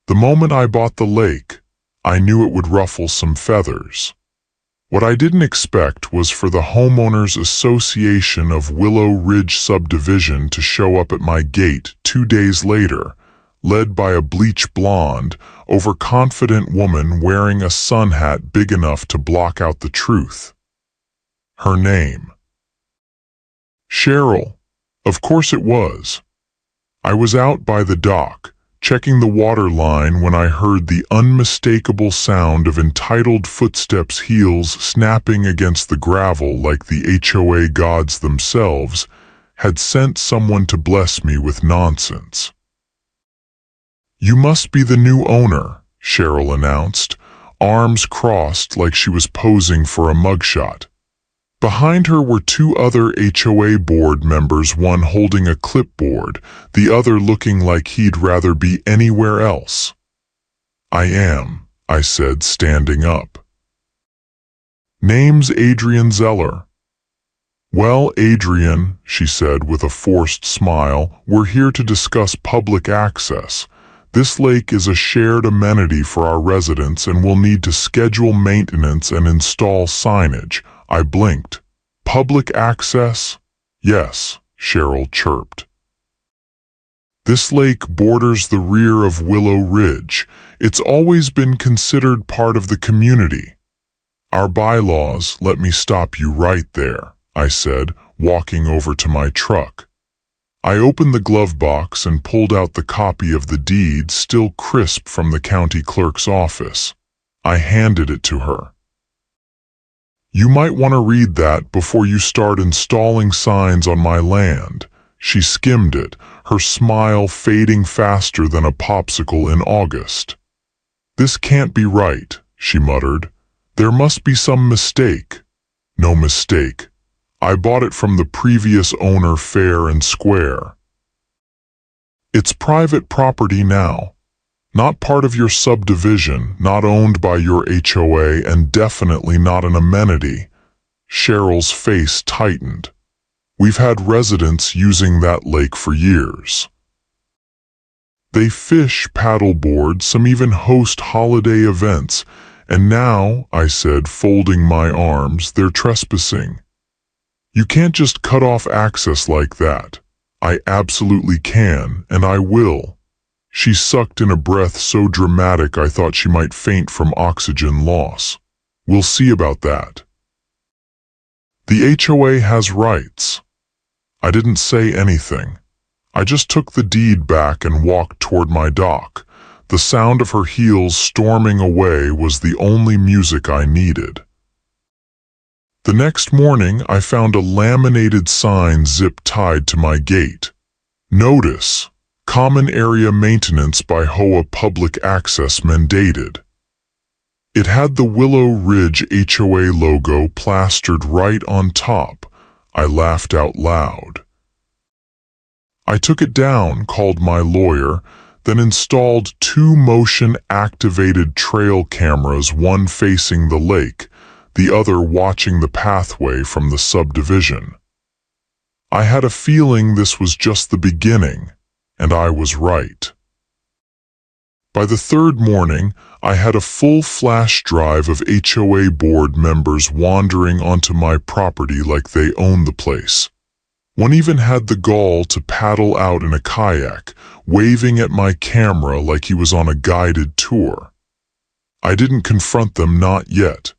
The moment I bought the lake, I knew it would ruffle some feathers. What I didn't expect was for the Homeowners Association of Willow Ridge Subdivision to show up at my gate 2 days later, led by a bleach blonde, overconfident woman wearing a sun hat big enough to block out the truth. Her name. Cheryl. Of course it was. I was out by the dock, checking the water line when I heard the unmistakable sound of entitled footsteps' heels snapping against the gravel like the HOA gods themselves had sent someone to bless me with nonsense. "You must be the new owner," Cheryl announced, arms crossed like she was posing for a mugshot. Behind her were 2 other HOA board members, one holding a clipboard, the other looking like he'd rather be anywhere else. "I am," I said, standing up. "Name's Adrian Zeller." "Well, Adrian," she said with a forced smile, "we're here to discuss public access. This lake is a shared amenity for our residents and we'll need to schedule maintenance and install signage." I blinked. "Public access?" "Yes," Cheryl chirped. "This lake borders the rear of Willow Ridge. It's always been considered part of the community. Our bylaws let me stop you right there," I said, walking over to my truck. I opened the glove box and pulled out the copy of the deed still crisp from the county clerk's office. I handed it to her. "You might want to read that before you start installing signs on my land." She skimmed it, her smile fading faster than a popsicle in August. "This can't be right," she muttered. "There must be some mistake." "No mistake. I bought it from the previous owner fair and square. It's private property now. Not part of your subdivision, not owned by your HOA, and definitely not an amenity." Cheryl's face tightened. "We've had residents using that lake for years. They fish, paddleboard, some even host holiday events, and now," I said, folding my arms, "they're trespassing. You can't just cut off access like that." "I absolutely can, and I will." She sucked in a breath so dramatic I thought she might faint from oxygen loss. "We'll see about that. The HOA has rights." I didn't say anything. I just took the deed back and walked toward my dock. The sound of her heels storming away was the only music I needed. The next morning I found a laminated sign zip-tied to my gate. "Notice: Common Area Maintenance by HOA Public Access mandated." It had the Willow Ridge HOA logo plastered right on top. I laughed out loud. I took it down, called my lawyer, then installed 2 motion-activated trail cameras, one facing the lake, the other watching the pathway from the subdivision. I had a feeling this was just the beginning. And I was right. By the 3rd morning, I had a full flash drive of HOA board members wandering onto my property like they owned the place. One even had the gall to paddle out in a kayak, waving at my camera like he was on a guided tour. I didn't confront them, not yet.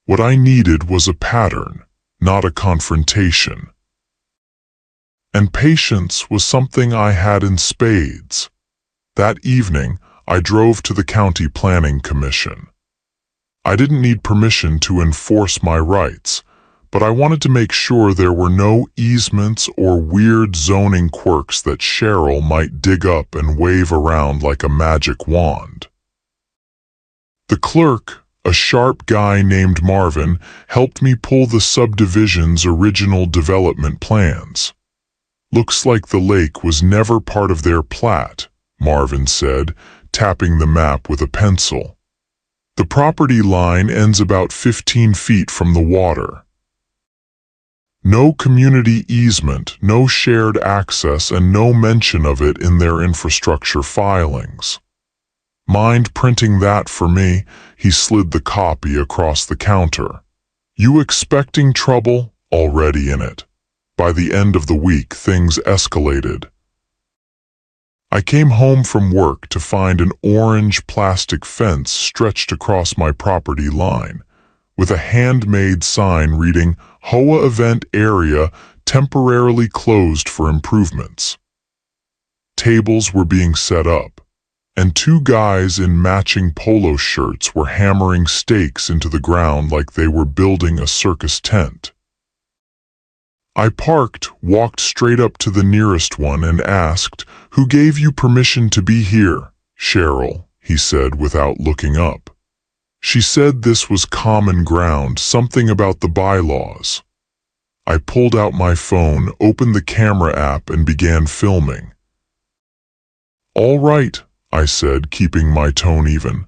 What I needed was a pattern, not a confrontation. And patience was something I had in spades. That evening, I drove to the County Planning Commission. I didn't need permission to enforce my rights, but I wanted to make sure there were no easements or weird zoning quirks that Cheryl might dig up and wave around like a magic wand. The clerk, a sharp guy named Marvin, helped me pull the subdivision's original development plans. "Looks like the lake was never part of their plat," Marvin said, tapping the map with a pencil. "The property line ends about 15 feet from the water. No community easement, no shared access, and no mention of it in their infrastructure filings." Mind printing that for me? He slid the copy across the counter. You expecting trouble? Already in it. By the end of the week, things escalated. I came home from work to find an orange plastic fence stretched across my property line, with a handmade sign reading, HOA event area temporarily closed for improvements. Tables were being set up, and two guys in matching polo shirts were hammering stakes into the ground like they were building a circus tent. I parked, walked straight up to the nearest one and asked, "Who gave you permission to be here?" "Cheryl," he said without looking up. "She said this was common ground, something about the bylaws." I pulled out my phone, opened the camera app and began filming. "All right," I said, keeping my tone even.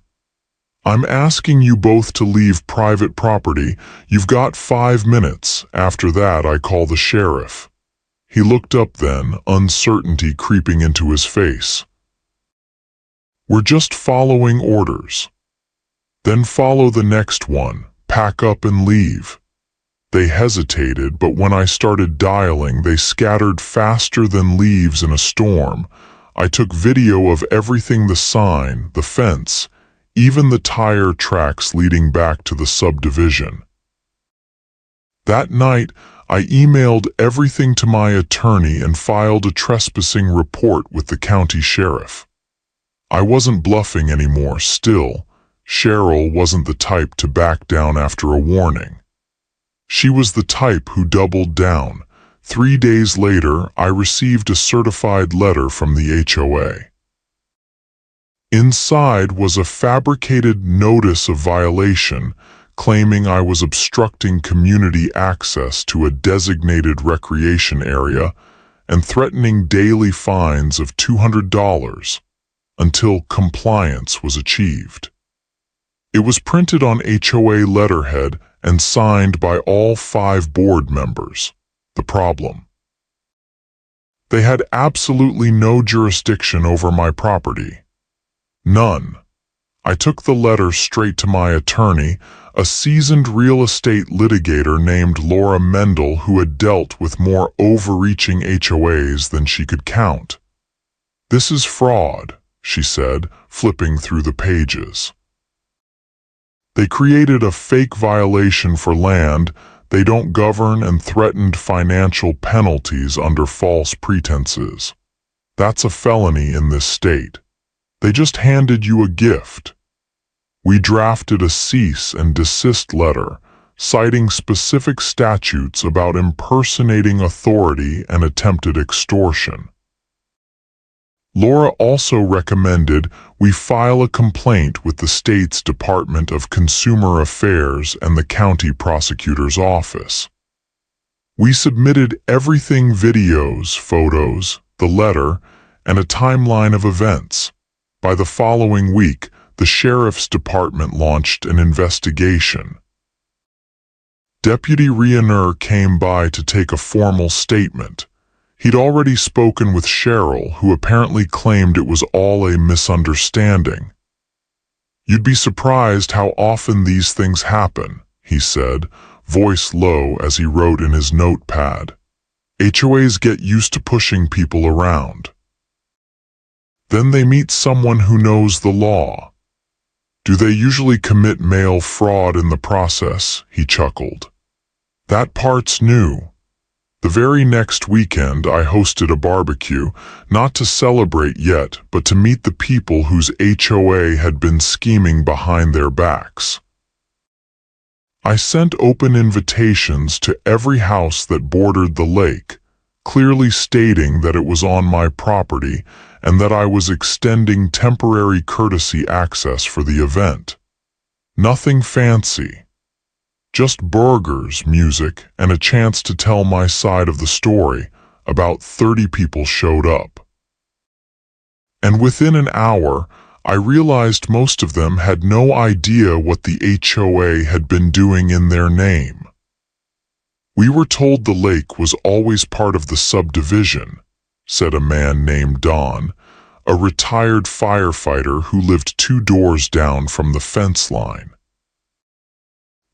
"I'm asking you both to leave private property. You've got 5 minutes. After that, I call the sheriff." He looked up then, uncertainty creeping into his face. "We're just following orders." "Then follow the next one. Pack up and leave." They hesitated, but when I started dialing, they scattered faster than leaves in a storm. I took video of everything: the sign, the fence, even the tire tracks leading back to the subdivision. That night, I emailed everything to my attorney and filed a trespassing report with the county sheriff. I wasn't bluffing anymore. Still, Cheryl wasn't the type to back down after a warning. She was the type who doubled down. 3 days later, I received a certified letter from the HOA. Inside was a fabricated notice of violation, claiming I was obstructing community access to a designated recreation area and threatening daily fines of $200 until compliance was achieved. It was printed on HOA letterhead and signed by all 5 board members. The problem: they had absolutely no jurisdiction over my property. None. I took the letter straight to my attorney, a seasoned real estate litigator named Laura Mendel, who had dealt with more overreaching HOAs than she could count. "This is fraud," she said, flipping through the pages. "They created a fake violation for land they don't govern and threatened financial penalties under false pretenses. That's a felony in this state. They just handed you a gift. We drafted a cease and desist letter, citing specific statutes about impersonating authority and attempted extortion." Laura also recommended we file a complaint with the state's Department of Consumer Affairs and the county prosecutor's office. We submitted everything: videos, photos, the letter, and a timeline of events. By the following week, the sheriff's department launched an investigation. Deputy Rionner came by to take a formal statement. He'd already spoken with Cheryl, who apparently claimed it was all a misunderstanding. "You'd be surprised how often these things happen," he said, voice low as he wrote in his notepad. "HOAs get used to pushing people around. Then they meet someone who knows the law. Do they usually commit mail fraud in the process?" He chuckled. "That part's new." The very next weekend, I hosted a barbecue, not to celebrate yet, but to meet the people whose HOA had been scheming behind their backs. I sent open invitations to every house that bordered the lake, clearly stating that it was on my property and that I was extending temporary courtesy access for the event. Nothing fancy. Just burgers, music, and a chance to tell my side of the story. About 30 people showed up. And within an hour, I realized most of them had no idea what the HOA had been doing in their name. "We were told the lake was always part of the subdivision," said a man named Don, a retired firefighter who lived 2 doors down from the fence line.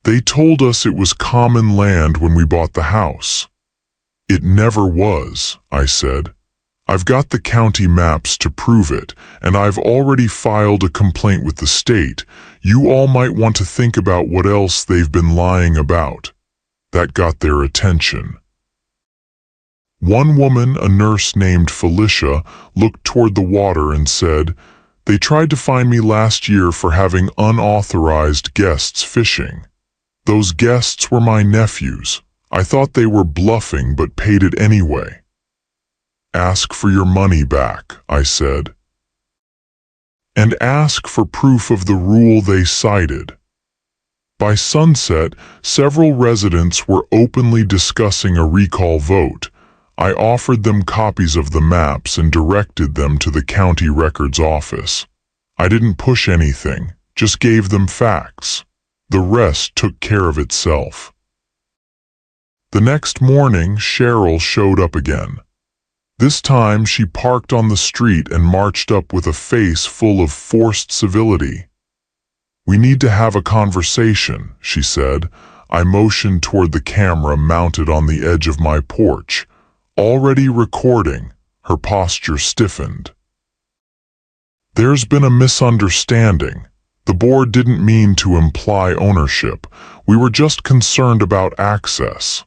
They told us it was common land when we bought the house. It never was, I said. I've got the county maps to prove it, and I've already filed a complaint with the state. You all might want to think about what else they've been lying about. That got their attention. One woman, a nurse named Felicia, looked toward the water and said, "They tried to fine me last year for having unauthorized guests fishing. Those guests were my nephews. I thought they were bluffing but paid it anyway." "Ask for your money back," I said. "And ask for proof of the rule they cited." By sunset, several residents were openly discussing a recall vote. I offered them copies of the maps and directed them to the county records office. I didn't push anything, just gave them facts. The rest took care of itself. The next morning, Cheryl showed up again. This time she parked on the street and marched up with a face full of forced civility. "We need to have a conversation," she said. I motioned toward the camera mounted on the edge of my porch. Already recording, her posture stiffened. "There's been a misunderstanding. The board didn't mean to imply ownership. We were just concerned about access."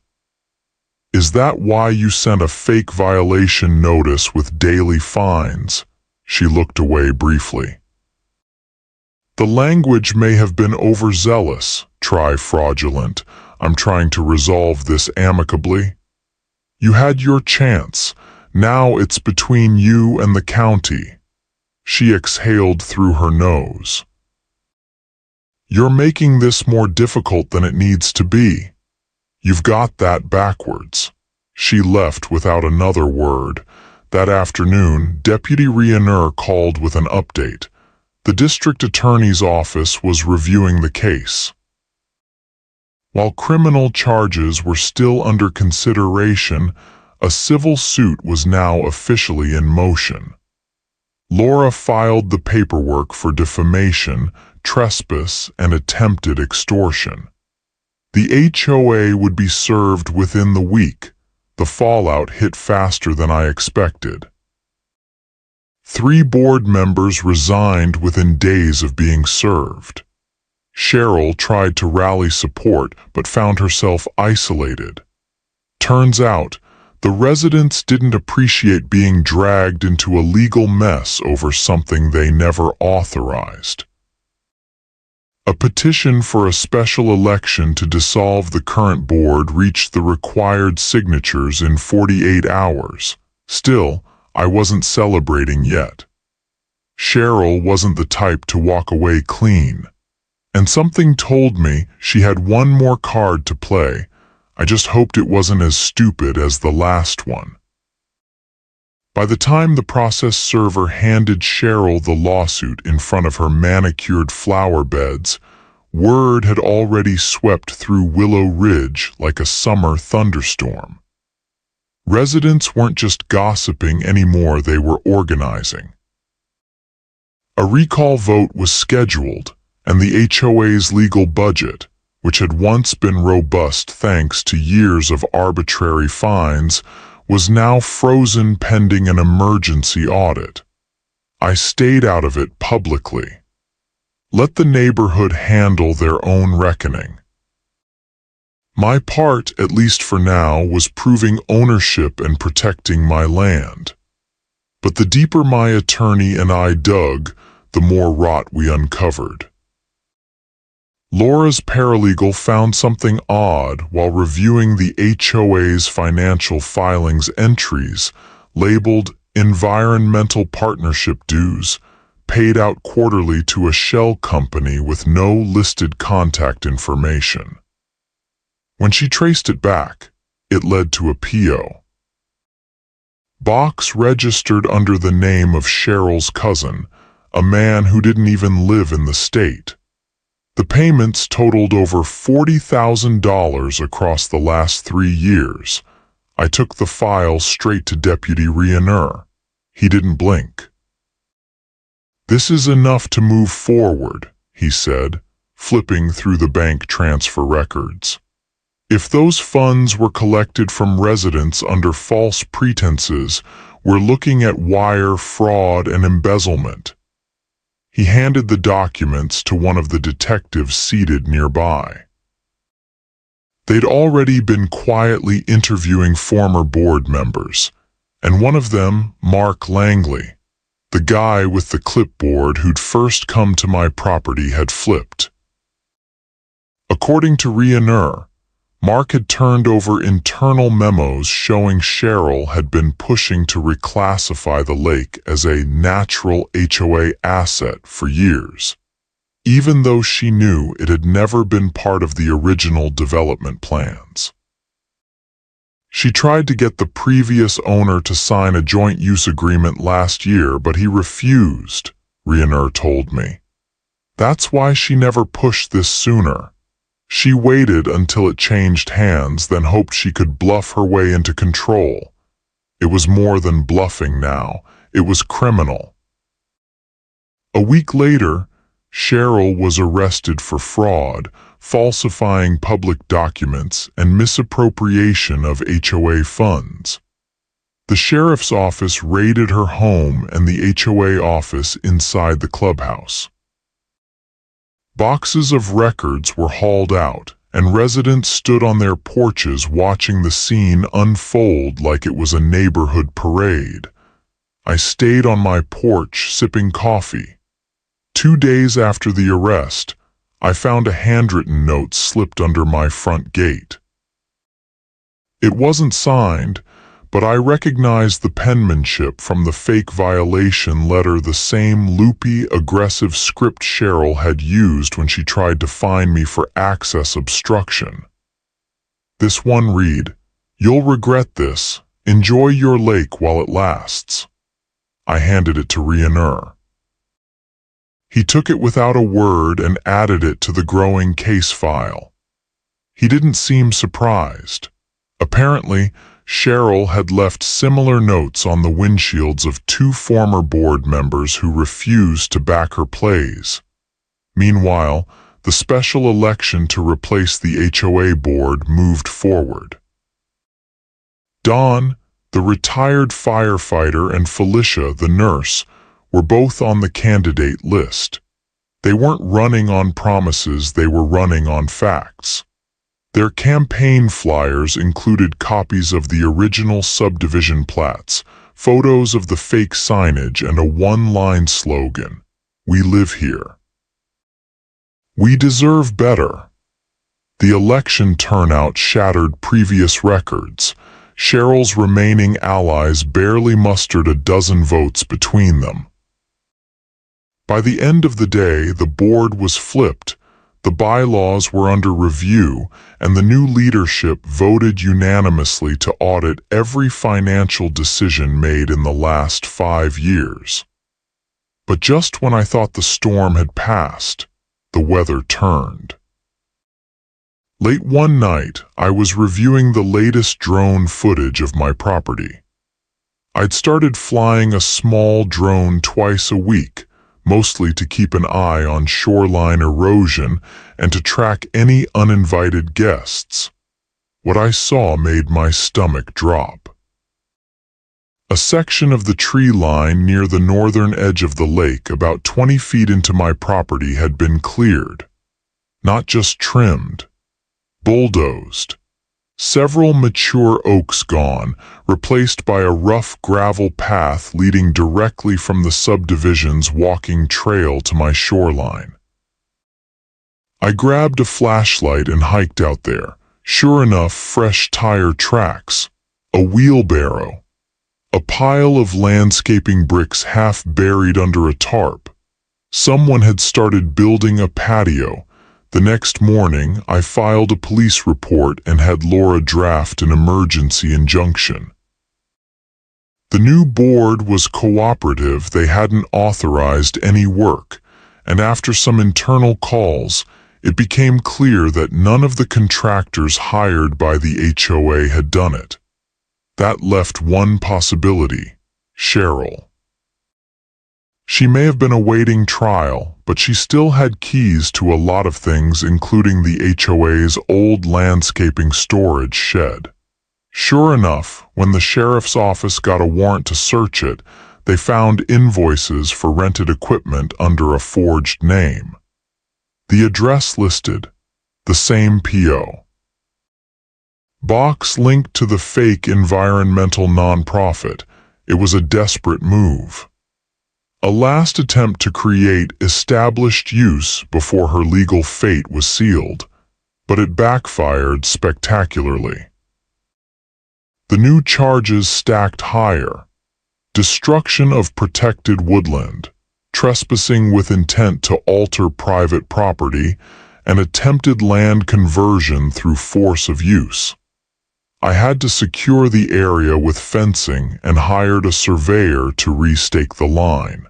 "Is that why you sent a fake violation notice with daily fines?" She looked away briefly. "The language may have been overzealous. Try fraudulent. I'm trying to resolve this amicably. You had your chance. Now it's between you and the county." She exhaled through her nose. "You're making this more difficult than it needs to be. You've got that backwards." She left without another word. That afternoon, Deputy Rionner called with an update. The district attorney's office was reviewing the case. While criminal charges were still under consideration, a civil suit was now officially in motion. Laura filed the paperwork for defamation, trespass, and attempted extortion. The HOA would be served within the week. The fallout hit faster than I expected. 3 board members resigned within days of being served. Cheryl tried to rally support but found herself isolated. Turns out, the residents didn't appreciate being dragged into a legal mess over something they never authorized. A petition for a special election to dissolve the current board reached the required signatures in 48 hours. Still, I wasn't celebrating yet. Cheryl wasn't the type to walk away clean. And something told me she had one more card to play. I just hoped it wasn't as stupid as the last one. By the time the process server handed Cheryl the lawsuit in front of her manicured flower beds, word had already swept through Willow Ridge like a summer thunderstorm. Residents weren't just gossiping anymore, they were organizing. A recall vote was scheduled, and the HOA's legal budget, which had once been robust thanks to years of arbitrary fines, was now frozen pending an emergency audit. I stayed out of it publicly. Let the neighborhood handle their own reckoning. My part, at least for now, was proving ownership and protecting my land. But the deeper my attorney and I dug, the more rot we uncovered. Laura's paralegal found something odd while reviewing the HOA's financial filings entries, labeled environmental partnership dues, paid out quarterly to a shell company with no listed contact information. When she traced it back, it led to a PO. Box registered under the name of Cheryl's cousin, a man who didn't even live in the state. The payments totaled over $40,000 across the last 3 years. I took the file straight to Deputy Rionner. He didn't blink. "This is enough to move forward," he said, flipping through the bank transfer records. "If those funds were collected from residents under false pretenses, we're looking at wire fraud and embezzlement." He handed the documents to one of the detectives seated nearby. They'd already been quietly interviewing former board members, and one of them, Mark Langley, the guy with the clipboard who'd first come to my property, had flipped. According to Rhiannon, Mark had turned over internal memos showing Cheryl had been pushing to reclassify the lake as a natural HOA asset for years, even though she knew it had never been part of the original development plans. She tried to get the previous owner to sign a joint use agreement last year, but he refused, Rhiannon told me. That's why she never pushed this sooner. She waited until it changed hands, then hoped she could bluff her way into control. It was more than bluffing now. It was criminal. A week later, Cheryl was arrested for fraud, falsifying public documents, and misappropriation of HOA funds. The sheriff's office raided her home and the HOA office inside the clubhouse. Boxes of records were hauled out, and residents stood on their porches watching the scene unfold like it was a neighborhood parade. I stayed on my porch sipping coffee. 2 days after the arrest, I found a handwritten note slipped under my front gate. It wasn't signed, but I recognized the penmanship from the fake violation letter, the same loopy, aggressive script Cheryl had used when she tried to fine me for access obstruction. This one read, "You'll regret this. Enjoy your lake while it lasts." I handed it to Rhiannon. He took it without a word and added it to the growing case file. He didn't seem surprised. Apparently, Cheryl had left similar notes on the windshields of 2 former board members who refused to back her plays. Meanwhile, the special election to replace the HOA board moved forward. Dawn, the retired firefighter, and Felicia, the nurse, were both on the candidate list. They weren't running on promises, they were running on facts. Their campaign flyers included copies of the original subdivision plats, photos of the fake signage, and a one-line slogan, "We live here. We deserve better." The election turnout shattered previous records. Cheryl's remaining allies barely mustered a dozen votes between them. By the end of the day, the board was flipped, the bylaws were under review, and the new leadership voted unanimously to audit every financial decision made in the last 5 years. But just when I thought the storm had passed, the weather turned. Late one night, I was reviewing the latest drone footage of my property. I'd started flying a small drone twice a week, mostly to keep an eye on shoreline erosion and to track any uninvited guests. What I saw made my stomach drop. A section of the tree line near the northern edge of the lake, about 20 feet into my property, had been cleared. Not just trimmed, bulldozed. Several mature oaks gone, replaced by a rough gravel path leading directly from the subdivision's walking trail to my shoreline. I grabbed a flashlight and hiked out there. Sure enough, fresh tire tracks, a wheelbarrow, a pile of landscaping bricks half buried under a tarp. Someone had started building a patio. The next morning, I filed a police report and had Laura draft an emergency injunction. The new board was cooperative. They hadn't authorized any work, and after some internal calls, it became clear that none of the contractors hired by the HOA had done it. That left one possibility: Cheryl. She may have been awaiting trial, but she still had keys to a lot of things, including the HOA's old landscaping storage shed. Sure enough, when the sheriff's office got a warrant to search it, they found invoices for rented equipment under a forged name. The address listed, the same PO. Box linked to the fake environmental nonprofit. It was a desperate move. A last attempt to create established use before her legal fate was sealed, but it backfired spectacularly. The new charges stacked higher: destruction of protected woodland, trespassing with intent to alter private property, and attempted land conversion through force of use. I had to secure the area with fencing and hired a surveyor to restake the line.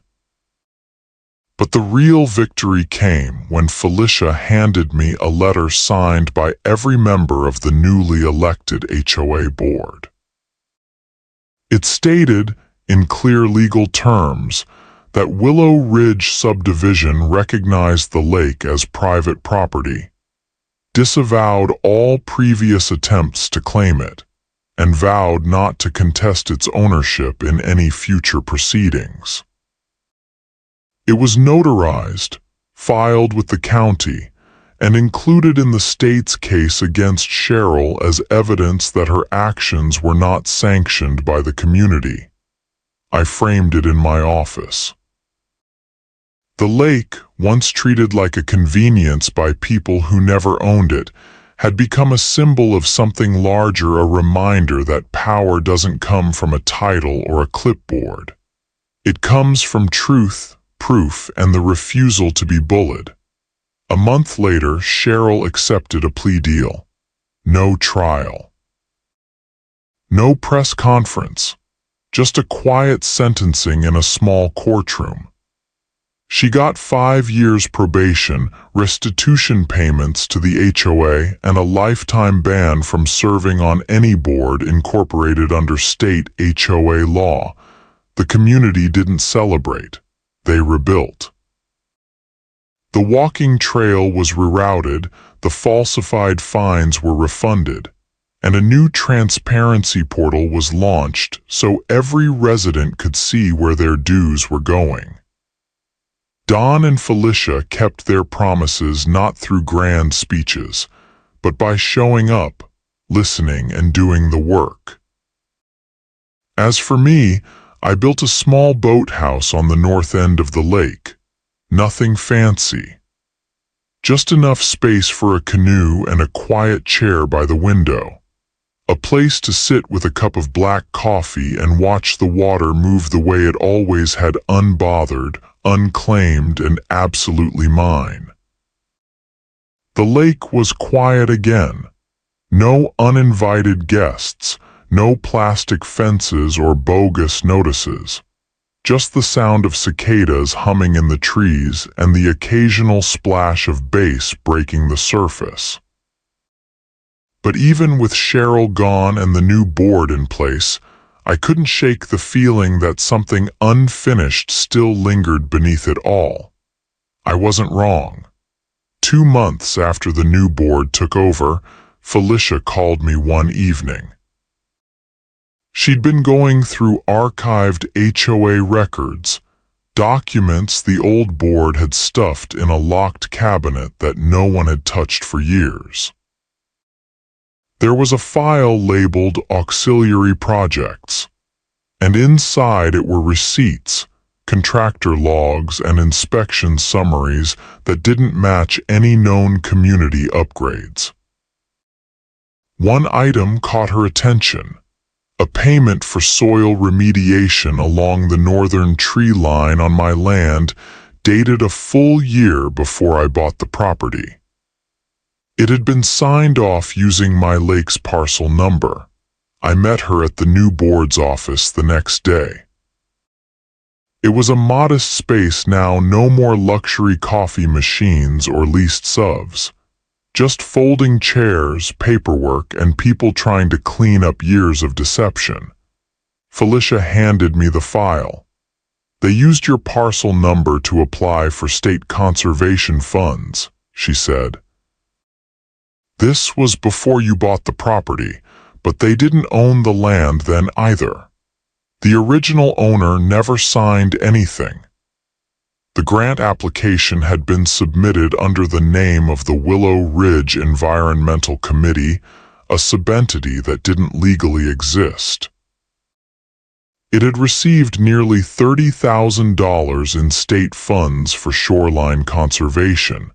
But the real victory came when Felicia handed me a letter signed by every member of the newly elected HOA board. It stated, in clear legal terms, that Willow Ridge Subdivision recognized the lake as private property, disavowed all previous attempts to claim it, and vowed not to contest its ownership in any future proceedings. It was notarized, filed with the county, and included in the state's case against Cheryl as evidence that her actions were not sanctioned by the community. I framed it in my office. The lake, once treated like a convenience by people who never owned it, had become a symbol of something larger, a reminder that power doesn't come from a title or a clipboard. It comes from truth, proof, and the refusal to be bullied. A month later, Cheryl accepted a plea deal. No trial. No press conference. Just a quiet sentencing in a small courtroom. She got 5 years probation, restitution payments to the HOA, and a lifetime ban from serving on any board incorporated under state HOA law. The community didn't celebrate. They rebuilt. The walking trail was rerouted, the falsified fines were refunded, and a new transparency portal was launched so every resident could see where their dues were going. Don and Felicia kept their promises not through grand speeches, but by showing up, listening, and doing the work. As for me, I built a small boathouse on the north end of the lake. Nothing fancy. Just enough space for a canoe and a quiet chair by the window. A place to sit with a cup of black coffee and watch the water move the way it always had, unbothered, unclaimed, and absolutely mine. The lake was quiet again. No uninvited guests, no plastic fences or bogus notices. Just the sound of cicadas humming in the trees and the occasional splash of bass breaking the surface. But even with Cheryl gone and the new board in place, I couldn't shake the feeling that something unfinished still lingered beneath it all. I wasn't wrong. 2 months after the new board took over, Felicia called me one evening. She'd been going through archived HOA records, documents the old board had stuffed in a locked cabinet that no one had touched for years. There was a file labeled Auxiliary Projects, and inside it were receipts, contractor logs, and inspection summaries that didn't match any known community upgrades. One item caught her attention: a payment for soil remediation along the northern tree line on my land, dated a full year before I bought the property. It had been signed off using my lake's parcel number. I met her at the new board's office the next day. It was a modest space now, no more luxury coffee machines or leased subs. Just folding chairs, paperwork, and people trying to clean up years of deception. Felicia handed me the file. They used your parcel number to apply for state conservation funds, she said. This was before you bought the property, but they didn't own the land then either. The original owner never signed anything. The grant application had been submitted under the name of the Willow Ridge Environmental Committee, a subentity that didn't legally exist. It had received nearly $30,000 in state funds for shoreline conservation,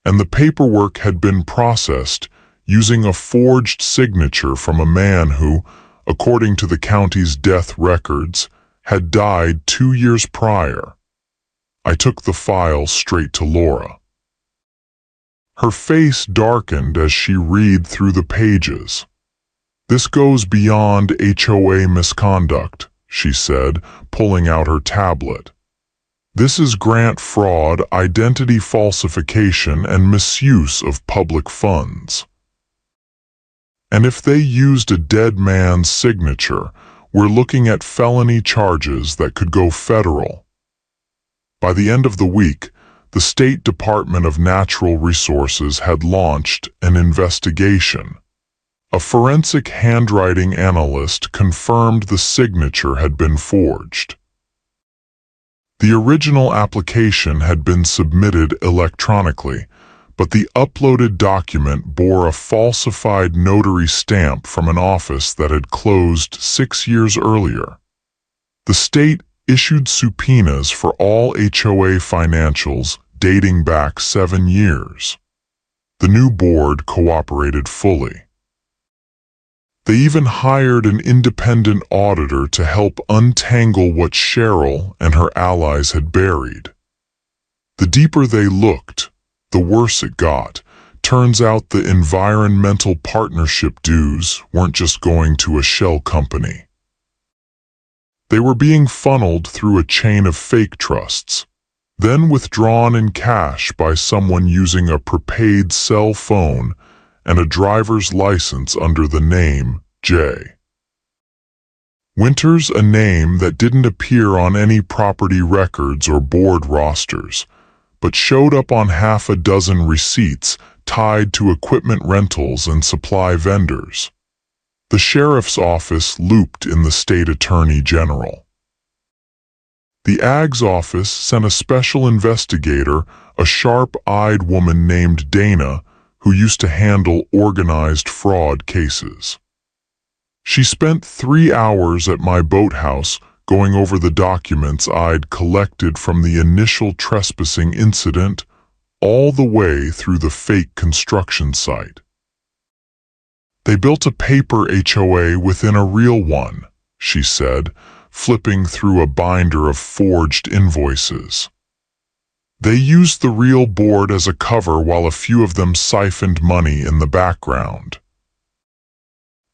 and the paperwork had been processed using a forged signature from a man who, according to the county's death records, had died 2 years prior. I took the file straight to Laura. Her face darkened as she read through the pages. "This goes beyond HOA misconduct," she said, pulling out her tablet. "This is grant fraud, identity falsification, and misuse of public funds. And if they used a dead man's signature, we're looking at felony charges that could go federal." By the end of the week, the State Department of Natural Resources had launched an investigation. A forensic handwriting analyst confirmed the signature had been forged. The original application had been submitted electronically, but the uploaded document bore a falsified notary stamp from an office that had closed 6 years earlier. The state issued subpoenas for all HOA financials dating back 7 years. The new board cooperated fully. They even hired an independent auditor to help untangle what Cheryl and her allies had buried. The deeper they looked, the worse it got. Turns out the environmental partnership dues weren't just going to a shell company. They were being funneled through a chain of fake trusts, then withdrawn in cash by someone using a prepaid cell phone and a driver's license under the name J. Winters, a name that didn't appear on any property records or board rosters, but showed up on half a dozen receipts tied to equipment rentals and supply vendors. The sheriff's office looped in the state attorney general. The AG's office sent a special investigator, a sharp-eyed woman named Dana, who used to handle organized fraud cases. She spent 3 hours at my boathouse going over the documents I'd collected from the initial trespassing incident all the way through the fake construction site. "They built a paper HOA within a real one," she said, flipping through a binder of forged invoices. "They used the real board as a cover while a few of them siphoned money in the background.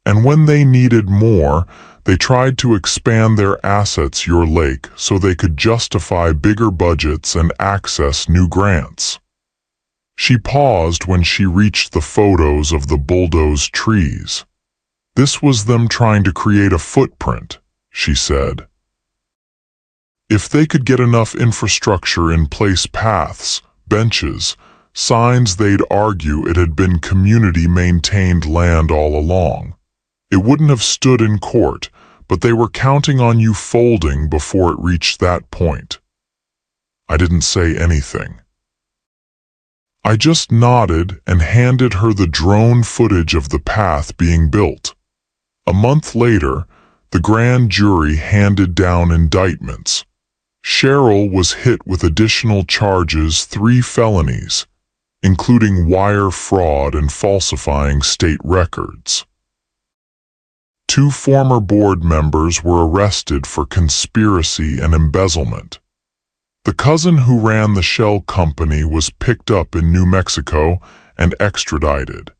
And when they needed more, they tried to expand their assets your lake so they could justify bigger budgets and access new grants." She paused when she reached the photos of the bulldozed trees. "This was them trying to create a footprint," she said. "If they could get enough infrastructure in place, paths, benches, signs, they'd argue it had been community-maintained land all along. It wouldn't have stood in court, but they were counting on you folding before it reached that point." I didn't say anything. I just nodded and handed her the drone footage of the path being built. A month later, the grand jury handed down indictments. Cheryl was hit with additional charges, 3 felonies, including wire fraud and falsifying state records. 2 former board members were arrested for conspiracy and embezzlement. The cousin who ran the shell company was picked up in New Mexico and extradited.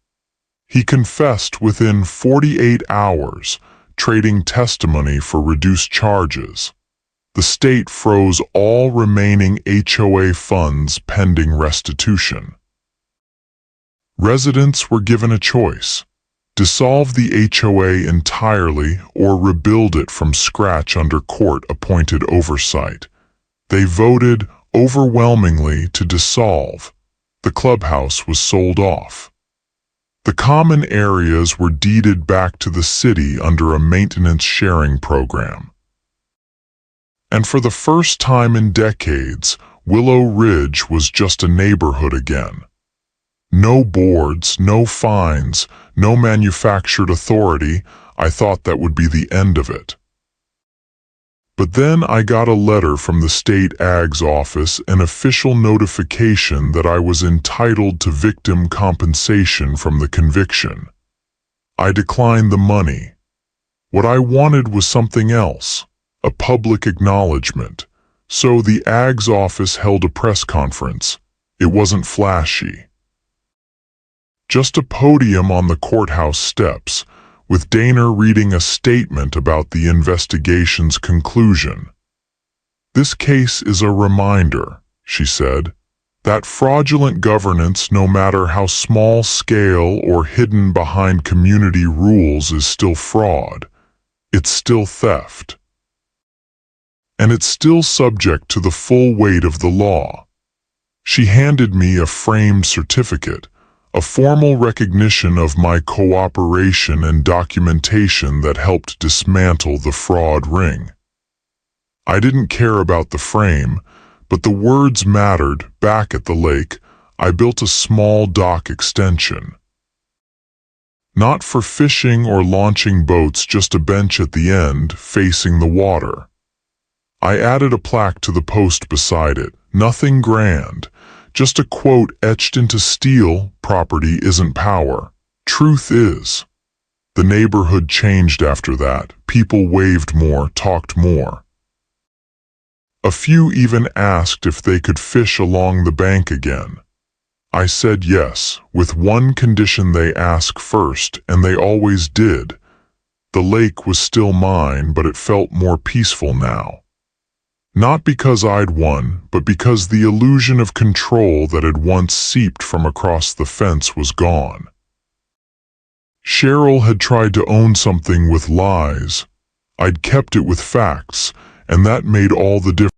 He confessed within 48 hours, trading testimony for reduced charges. The state froze all remaining HOA funds pending restitution. Residents were given a choice: dissolve the HOA entirely or rebuild it from scratch under court-appointed oversight. They voted overwhelmingly to dissolve. The clubhouse was sold off. The common areas were deeded back to the city under a maintenance sharing program. And for the first time in decades, Willow Ridge was just a neighborhood again. No boards, no fines, no manufactured authority. I thought that would be the end of it. But then I got a letter from the state ag's office, an official notification that I was entitled to victim compensation from the conviction. I declined the money. What I wanted was something else, a public acknowledgement. So the ag's office held a press conference. It wasn't flashy. Just a podium on the courthouse steps, with Dana reading a statement about the investigation's conclusion. "This case is a reminder," she said, "that fraudulent governance, no matter how small scale or hidden behind community rules, is still fraud. It's still theft. And it's still subject to the full weight of the law." She handed me a framed certificate, a formal recognition of my cooperation and documentation that helped dismantle the fraud ring. I didn't care about the frame, but the words mattered. Back at the lake, I built a small dock extension. Not for fishing or launching boats, just a bench at the end, facing the water. I added a plaque to the post beside it, nothing grand. Just a quote etched into steel: "Property isn't power. Truth is." The neighborhood changed after that. People waved more, talked more. A few even asked if they could fish along the bank again. I said yes, with one condition: they ask first, and they always did. The lake was still mine, but it felt more peaceful now. Not because I'd won, but because the illusion of control that had once seeped from across the fence was gone. Cheryl had tried to own something with lies. I'd kept it with facts, and that made all the difference.